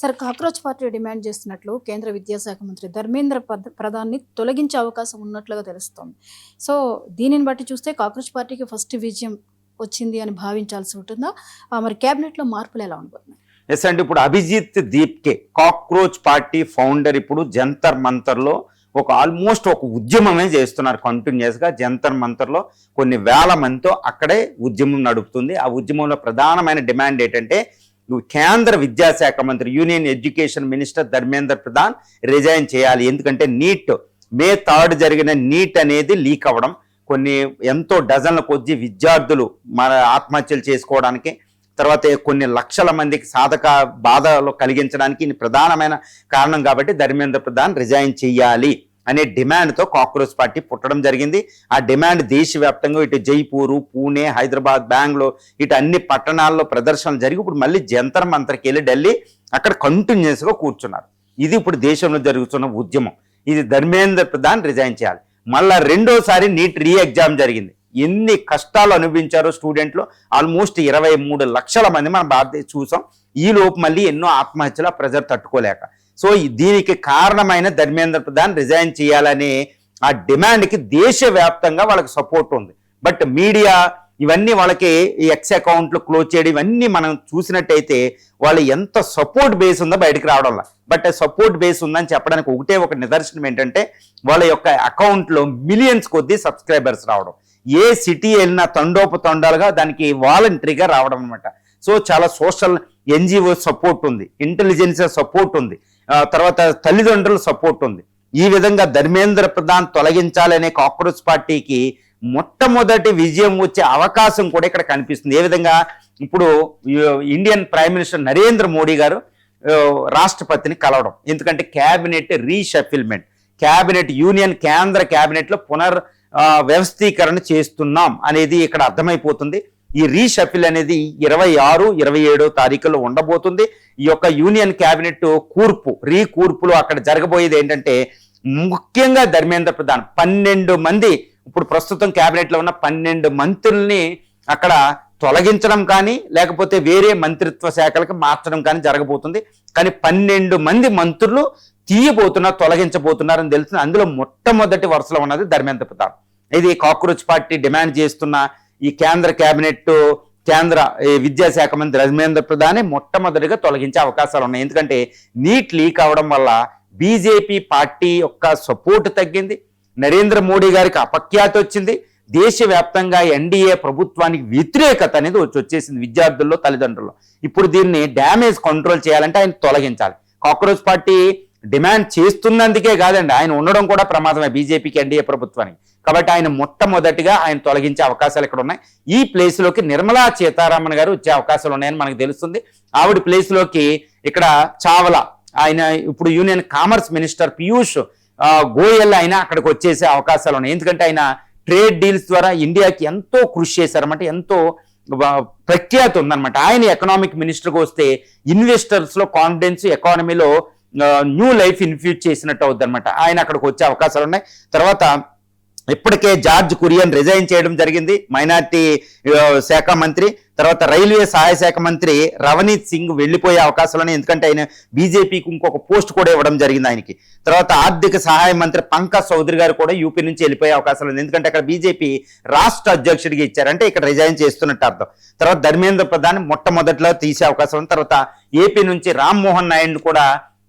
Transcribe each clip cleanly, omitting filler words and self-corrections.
Sir, cockroach party demand చేస్తున్నట్లు కేంద్ర విద్యాశాఖ మంత్రి ధర్మేంద్ర ప్రధాన్ని తొలగించే అవకాశం ఉన్నట్లుగా తెలుస్తోంది. సో, దీనిని బట్టి చూస్తే కాక్రోచ్ పార్టీకి ఫస్ట్ విజయం వచ్చింది అని భావించాల్సి ఉంటుందా? మరి క్యాబినెట్‌లో మార్పులు ఎలా ఉండబోతున్నాయి? ఎస్ అండి. ఇప్పుడు Abhijit Dipke cockroach party founder ఇప్పుడు జంతర్ మంతర్లో ఆల్మోస్ట్ ఒక ఉద్యమమే చేస్తున్నారు. కంటిన్యూస్గా జంతర్ మంతర్లో కొన్ని వేల మందితో అక్కడే ఉద్యమం నడుపుతుంది. ఆ ఉద్యమంలో ప్రధానమైన డిమాండ్ ఏంటంటే కేంద్ర విద్యాశాఖ మంత్రి union education minister Dharmendra Pradhan resign చేయాలి. ఎందుకంటే మే 3 జరిగిన నీట్ అనేది లీక్ అవ్వడం, కొన్ని ఎంతో డజన్ల కొద్ది విద్యార్థులు మన ఆత్మహత్యలు చేసుకోవడానికి, తర్వాత కొన్ని లక్షల మందికి సాధక బాధలు కలిగించడానికి ఇది ప్రధానమైన కారణం. కాబట్టి ధర్మేంద్ర ప్రధాన్ రిజైన్ చేయాలి అనే డిమాండ్తో కాక్రోచ్ పార్టీ పుట్టడం జరిగింది. ఆ డిమాండ్ దేశవ్యాప్తంగా ఇటు జైపూరు, పూణే, హైదరాబాద్, బెంగళూరు ఇటు అన్ని పట్టణాల్లో ప్రదర్శనలు జరిగి ఇప్పుడు మళ్ళీ జంతర్ మంతర్కి వెళ్ళి ఢిల్లీ అక్కడ కంటిన్యూస్గా కూర్చున్నారు. ఇది ఇప్పుడు దేశంలో జరుగుతున్న ఉద్యమం. ఇది ధర్మేంద్ర ప్రధాన్ రిజైన్ చేయాలి. మళ్ళా రెండోసారి నీట్ రీ ఎగ్జామ్ జరిగింది. ఎన్ని కష్టాలు అనుభవించారో స్టూడెంట్లు, ఆల్మోస్ట్ 23 లక్షల మంది మనం భారతదేశం చూసాం. ఈ లోపు మళ్ళీ ఎన్నో ఆత్మహత్యలు ప్రెజర్ తట్టుకోలేక. సో దీనికి కారణమైన ధర్మేంద్ర ప్రధాన్ రిజైన్ చేయాలనే ఆ డిమాండ్కి దేశవ్యాప్తంగా వాళ్ళకి సపోర్ట్ ఉంది. బట్ మీడియా ఇవన్నీ వాళ్ళకి ఈ ఎక్స్ అకౌంట్లు క్లోజ్ చేయడం ఇవన్నీ మనం చూసినట్టయితే వాళ్ళు ఎంత సపోర్ట్ బేస్ ఉందో బయటకు రావడంలా. బట్ సపోర్ట్ బేస్ ఉందని చెప్పడానికి ఒకటే ఒక నిదర్శనం ఏంటంటే వాళ్ళ యొక్క అకౌంట్లో మిలియన్స్ కొద్దీ సబ్స్క్రైబర్స్ రావడం, ఏ సిటీ వెళ్ళినా తండోపతండాలుగా దానికి వాలంటరీగా రావడం అనమాట. సో చాలా సోషల్ ఎన్జిఓ సపోర్ట్ ఉంది, ఇంటెలిజెన్స్ సపోర్ట్ ఉంది, తర్వాత తల్లిదండ్రుల సపోర్ట్ ఉంది. ఈ విధంగా ధర్మేంద్ర ప్రధాన్ తొలగించాలనే కాక్రోచ్ పార్టీకి మొట్టమొదటి విజయం వచ్చే అవకాశం కూడా ఇక్కడ కనిపిస్తుంది. ఏ విధంగా ఇప్పుడు Indian prime minister Narendra Modi గారు రాష్ట్రపతిని కలవడం, ఎందుకంటే క్యాబినెట్ రీషఫిల్మెంట్, క్యాబినెట్ యూనియన్ కేంద్ర క్యాబినెట్లో వ్యవస్థీకరణ చేస్తున్నాం అనేది ఇక్కడ అర్థమైపోతుంది. ఈ రీషఫిల్ అనేది 26, 27 తారీఖుల్లో ఉండబోతుంది. ఈ యొక్క యూనియన్ క్యాబినెట్ కూర్పులో అక్కడ జరగబోయేది ఏంటంటే ముఖ్యంగా ధర్మేంద్ర ప్రధాన్ 12 మంది ఇప్పుడు ప్రస్తుతం క్యాబినెట్లో ఉన్న 12 మంత్రుల్ని అక్కడ తొలగించడం కానీ లేకపోతే వేరే మంత్రిత్వ శాఖలకు మార్చడం కానీ జరగబోతుంది. కానీ 12 మంది మంత్రులు తొలగించబోతున్నారని తెలుస్తుంది. అందులో మొట్టమొదటి వరుసలో ఉన్నది ధర్మేంద్ర ప్రధాన్. ఇది కాక్రోచ్ పార్టీ డిమాండ్ చేస్తున్న ఈ కేంద్ర క్యాబినెట్ విద్యాశాఖ మంత్రి ధర్మేంద్ర ప్రధానే మొట్టమొదటిగా తొలగించే అవకాశాలు ఉన్నాయి. ఎందుకంటే నీట్ లీక్ అవడం వల్ల బీజేపీ పార్టీ యొక్క సపోర్ట్ తగ్గింది, నరేంద్ర మోడీ గారికి అపఖ్యాతి వచ్చింది, దేశవ్యాప్తంగా ఎన్డీఏ ప్రభుత్వానికి వ్యతిరేకత అనేది వచ్చేసింది విద్యార్థుల్లో, తల్లిదండ్రుల్లో. ఇప్పుడు దీన్ని డ్యామేజ్ కంట్రోల్ చేయాలంటే ఆయన తొలగించాలి. కాక్రోచ్ పార్టీ డిమాండ్ చేస్తున్నందుకే కాదండి, ఆయన ఉండడం కూడా ప్రమాదమే బీజేపీకి, ఎన్డీఏ ప్రభుత్వానికి. కాబట్టి ఆయన మొట్టమొదటిగా ఆయన తొలగించే అవకాశాలు ఇక్కడ ఉన్నాయి. ఈ ప్లేస్లోకి నిర్మలా సీతారామన్ గారు వచ్చే అవకాశాలు ఉన్నాయని మనకు తెలుస్తుంది. ఆవిడ ప్లేస్లోకి ఇక్కడ చావలా, ఆయన ఇప్పుడు union commerce minister Piyush Goyal అయినా అక్కడికి వచ్చేసే అవకాశాలు ఉన్నాయి. ఎందుకంటే ఆయన ట్రేడ్ డీల్స్ ద్వారా ఇండియాకి ఎంతో కృషి చేశారన్నమాట, ఎంతో ప్రఖ్యాతి ఉందన్నమాట. ఆయన ఎకనామిక్ మినిస్టర్గా వస్తే ఇన్వెస్టర్స్లో కాన్ఫిడెన్స్, ఎకానమీలో న్యూ లైఫ్ ఇన్ఫ్యూజ్ చేసినట్టు అవుద్ది అనమాట. ఆయన అక్కడికి వచ్చే అవకాశాలు ఉన్నాయి. తర్వాత ఇప్పటికే జార్జ్ కురియన్ రిజైన్ చేయడం జరిగింది, మైనార్టీ శాఖ మంత్రి. తర్వాత రైల్వే సహాయ శాఖ మంత్రి రవనీత్ సింగ్ వెళ్ళిపోయే అవకాశాలు ఉన్నాయి, ఎందుకంటే ఆయన బీజేపీకి ఇంకొక పోస్ట్ కూడా ఇవ్వడం జరిగింది ఆయనకి. తర్వాత ఆర్థిక సహాయ మంత్రి పంకజ్ చౌదరి గారు కూడా యూపీ నుంచి వెళ్ళిపోయే అవకాశాలు ఉంది, ఎందుకంటే అక్కడ బీజేపీ రాష్ట్ర అధ్యక్షుడిగా ఇచ్చారంటే ఇక్కడ రిజైన్ చేస్తున్నట్టు అర్థం. తర్వాత ధర్మేంద్ర ప్రధాన్ మొట్టమొదట్లో తీసే అవకాశం ఉంది. తర్వాత ఏపీ నుంచి రామ్మోహన్ నాయుడు కూడా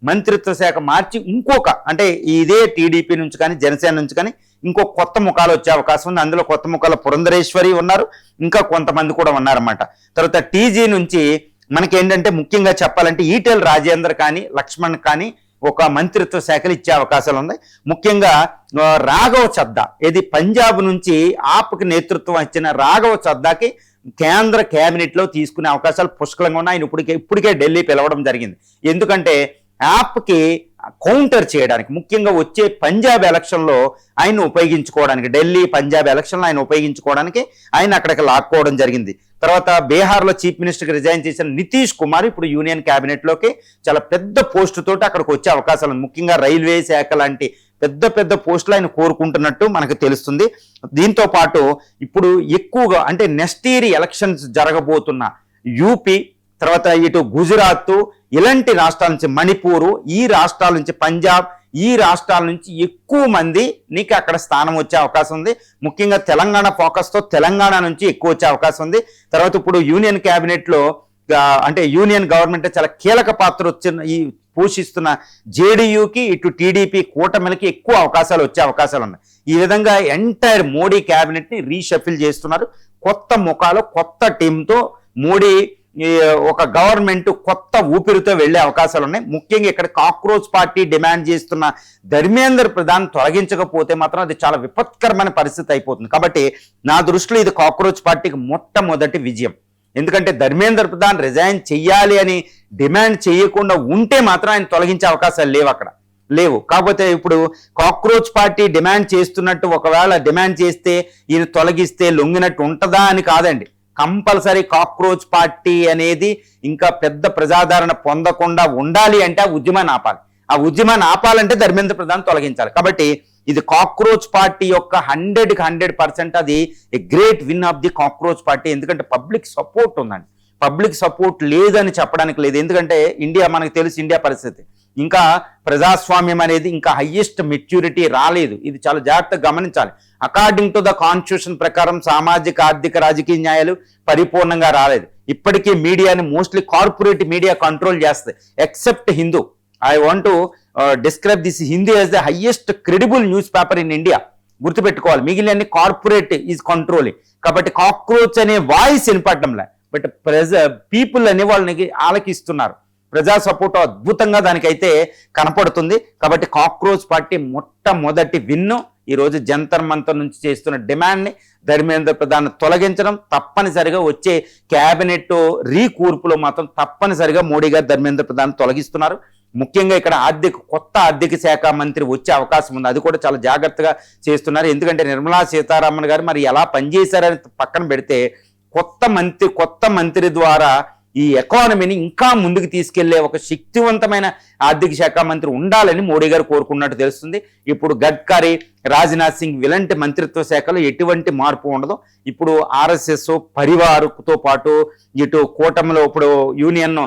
మంత్రిత్వ శాఖ మార్చి ఇంకొక, అంటే ఇదే టీడీపీ నుంచి కానీ జనసేన నుంచి కానీ ఇంకో కొత్త ముఖాలు వచ్చే అవకాశం ఉంది. అందులో కొత్త ముఖాలు పురంధరేశ్వరి ఉన్నారు, ఇంకా కొంతమంది కూడా ఉన్నారన్నమాట. తర్వాత టీజీ నుంచి మనకి ఏంటంటే ముఖ్యంగా చెప్పాలంటే ఈటెల్ రాజేందర్ కానీ లక్ష్మణ్ కానీ ఒక మంత్రిత్వ శాఖలు ఇచ్చే అవకాశాలు ఉన్నాయి. ముఖ్యంగా రాఘవ్ చద్దా, ఇది పంజాబ్ నుంచి ఆప్కి నేతృత్వం ఇచ్చిన రాఘవ్ చద్దాకి కేంద్ర క్యాబినెట్లో తీసుకునే అవకాశాలు పుష్కలంగా ఉన్నాయి. ఆయన ఇప్పటికే ఢిల్లీ పిలవడం జరిగింది, ఎందుకంటే యాప్కి కౌంటర్ చేయడానికి, ముఖ్యంగా వచ్చే పంజాబ్ ఎలక్షన్లో ఆయన ఉపయోగించుకోవడానికి, ఢిల్లీ పంజాబ్ ఎలక్షన్లో ఆయన ఉపయోగించుకోవడానికి ఆయన అక్కడికి లాక్కోవడం జరిగింది. తర్వాత బీహార్లో చీఫ్ మినిస్టర్కి రిజైన్ చేసిన నితీష్ కుమార్ ఇప్పుడు యూనియన్ క్యాబినెట్లోకి చాలా పెద్ద పోస్టుతోటి అక్కడికి వచ్చే అవకాశాలు ఉంది. ముఖ్యంగా రైల్వే శాఖ లాంటి పెద్ద పెద్ద పోస్టులు ఆయన కోరుకుంటున్నట్టు మనకు తెలుస్తుంది. దీంతో పాటు ఇప్పుడు ఎక్కువగా అంటే నెక్స్ట్ ఇయర్ ఎలక్షన్స్ జరగబోతున్న యూపీ, తర్వాత ఇటు గుజరాత్, ఇలాంటి రాష్ట్రాల నుంచి మణిపూరు, ఈ రాష్ట్రాల నుంచి పంజాబ్, ఈ రాష్ట్రాల నుంచి ఎక్కువ మంది నీకు అక్కడ స్థానం వచ్చే అవకాశం ఉంది. ముఖ్యంగా తెలంగాణ ఫోకస్తో తెలంగాణ నుంచి ఎక్కువ వచ్చే అవకాశం ఉంది. తర్వాత ఇప్పుడు యూనియన్ క్యాబినెట్లో అంటే యూనియన్ గవర్నమెంట్ చాలా కీలక పాత్ర వచ్చిన ఈ పోషిస్తున్న జేడీయూకి ఇటు టీడీపీ కూటమిలకి ఎక్కువ అవకాశాలు వచ్చే అవకాశాలు ఉన్నాయి. ఈ విధంగా ఎంటైర్ మోడీ క్యాబినెట్ని రీషఫిల్ చేస్తున్నారు. కొత్త ముఖాలు, కొత్త టీంతో మోడీ ఒక గవర్నమెంట్ కొత్త ఊపిరితో వెళ్లే అవకాశాలు ఉన్నాయి. ముఖ్యంగా ఇక్కడ కాక్రోచ్ పార్టీ డిమాండ్ చేస్తున్న ధర్మేంద్ర ప్రధాన్ తొలగించకపోతే మాత్రం అది చాలా విపత్కరమైన పరిస్థితి అయిపోతుంది. కాబట్టి నా దృష్టిలో ఇది కాక్రోచ్ పార్టీకి మొట్టమొదటి విజయం. ఎందుకంటే ధర్మేంద్ర ప్రధాన్ రిజైన్ చెయ్యాలి అని డిమాండ్ చేయకుండా ఉంటే మాత్రం ఆయన తొలగించే అవకాశాలు లేవు, అక్కడ లేవు. కాకపోతే ఇప్పుడు కాక్రోచ్ పార్టీ డిమాండ్ చేస్తున్నట్టు ఒకవేళ డిమాండ్ చేస్తే ఈయన తొలగిస్తే లొంగినట్టు ఉంటుందా అని కాదండి. కంపల్సరీ కాక్రోచ్ పార్టీ అనేది ఇంకా పెద్ద ప్రజాదరణ పొందకుండా ఉండాలి అంటే ఆ ఉద్యమాన్ని ఆపాలి. ఆ ఉద్యమాన్ని ఆపాలంటే ధర్మేంద్ర ప్రధాన్ తొలగించాలి. కాబట్టి ఇది కాక్రోచ్ పార్టీ యొక్క 100% అది a great win of the cockroach party. ఎందుకంటే పబ్లిక్ సపోర్ట్ ఉందండి. పబ్లిక్ సపోర్ట్ లేదని చెప్పడానికి లేదు. ఎందుకంటే ఇండియా, మనకు తెలుసు ఇండియా పరిస్థితి, ఇంకా ప్రజాస్వామ్యం అనేది ఇంకా హయ్యెస్ట్ మెచ్యూరిటీ రాలేదు. ఇది చాలా జాగ్రత్తగా గమనించాలి. అకార్డింగ్ టు ద కాన్స్టిట్యూషన్ ప్రకారం సామాజిక, ఆర్థిక, రాజకీయ న్యాయాలు పరిపూర్ణంగా రాలేదు. ఇప్పటికీ మీడియాని మోస్ట్లీ కార్పొరేట్ మీడియా కంట్రోల్ చేస్తుంది, except Hindu. I want to describe this Hindu as the highest credible news paper in India. గుర్తుపెట్టుకోవాలి, మిగిలిన కార్పొరేట్ ఈజ్ కంట్రోలింగ్. కాబట్టి కాక్రోచ్ అనే వాయిస్ వినపడడంలే, బట్ పీపుల్ అనే వాళ్ళని ఆలకిస్తున్నారు. ప్రజా సపోర్ట్ అద్భుతంగా దానికైతే కనపడుతుంది. కాబట్టి కాక్రోచ్ పార్టీ మొట్టమొదటి విన్ను ఈరోజు జంతర్ మంతర్ నుంచి చేస్తున్న డిమాండ్ని ధర్మేంద్ర ప్రధాన్ తొలగించడం, తప్పనిసరిగా వచ్చే క్యాబినెట్ రీకూర్పులో మాత్రం తప్పనిసరిగా మోడీ గారు ధర్మేంద్ర ప్రధాన్ తొలగిస్తున్నారు. ముఖ్యంగా ఇక్కడ కొత్త ఆర్థిక శాఖ మంత్రి వచ్చే అవకాశం ఉంది. అది కూడా చాలా జాగ్రత్తగా చేస్తున్నారు. ఎందుకంటే నిర్మలా సీతారామన్ గారు మరి ఎలా పనిచేశారని పక్కన పెడితే కొత్త మంత్రి ద్వారా ఈ ఎకానమీని ఇంకా ముందుకు తీసుకెళ్లే ఒక శక్తివంతమైన ఆర్థిక శాఖ మంత్రి ఉండాలని మోడీ గారు కోరుకున్నట్టు తెలుస్తుంది. ఇప్పుడు గడ్కరీ, రాజ్నాథ్ సింగ్ ఇలాంటి మంత్రిత్వ శాఖలో ఎటువంటి మార్పు ఉండదు. ఇప్పుడు ఆర్ఎస్ఎస్ పరివారుతో పాటు ఇటు కూటమిలో ఇప్పుడు యూనియన్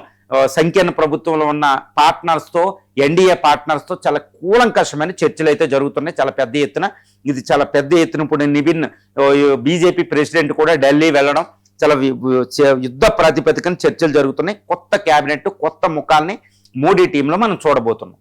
సంకీర్ణ ప్రభుత్వంలో ఉన్న పార్ట్నర్స్తో, ఎన్డీఏ పార్ట్నర్స్తో చాలా కూలంకషమైన చర్చలు అయితే జరుగుతున్నాయి చాలా పెద్ద ఎత్తున. ఇది చాలా పెద్ద ఎత్తున ఇప్పుడు నిబిన్ బీజేపీ ప్రెసిడెంట్ కూడా ఢిల్లీ వెళ్ళడం, చాలా యుద్ధ ప్రాతిపదికన చర్చలు జరుగుతున్నాయి. కొత్త క్యాబినెట్, కొత్త ముఖాల్ని మోడీ టీంలో మనం చూడబోతున్నాం.